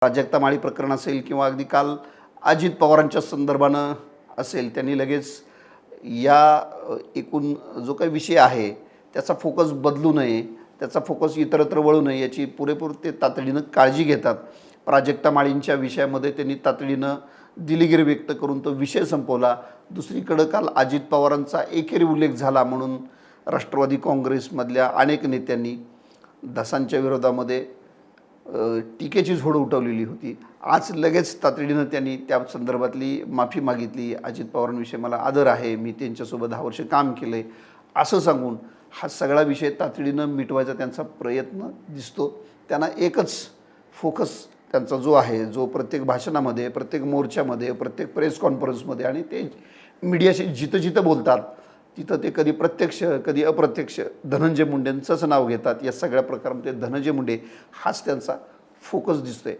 प्राजक्ता माळी प्रकरण असेल किंवा अगदी काल अजित पवारांच्या संदर्भानं असेल, त्यांनी लगेच एकूण जो काही विषय आहे त्याचा फोकस बदलू नये, त्याचा फोकस इतरत्र वळू नये याची पुरेपूर ते तातडीनं काळजी घेतात. प्राजक्ता माळींच्या विषयामध्ये त्यांनी तातडीनं दिलगिरी व्यक्त करून तो विषय संपवला. दुसरीकडं काल अजित पवारांचा एकेरी उल्लेख झाला म्हणून राष्ट्रवादी काँग्रेसमधल्या अनेक नेत्यांनी धसांच्या विरोधामध्ये टीकेची झोड उठवलेली होती. आज लगेच तातडीनं त्यांनी त्या संदर्भातली माफी मागितली. अजित पवारांविषयी मला आदर आहे, मी त्यांच्यासोबत 10 वर्ष काम केलं आहे असं सांगून हा सगळा विषय तातडीनं मिटवायचा त्यांचा प्रयत्न दिसतो. त्यांना एकच फोकस त्यांचा जो आहे, जो प्रत्येक भाषणामध्ये, प्रत्येक मोर्चामध्ये, प्रत्येक प्रेस कॉन्फरन्समध्ये आणि ते मीडियाशी जिथं जिथं बोलतात तिथं ते कधी प्रत्यक्ष कधी अप्रत्यक्ष धनंजय मुंडेंचंच नाव घेतात. या सगळ्या प्रकारामध्ये धनंजय मुंडे हाच त्यांचा फोकस दिसतोय.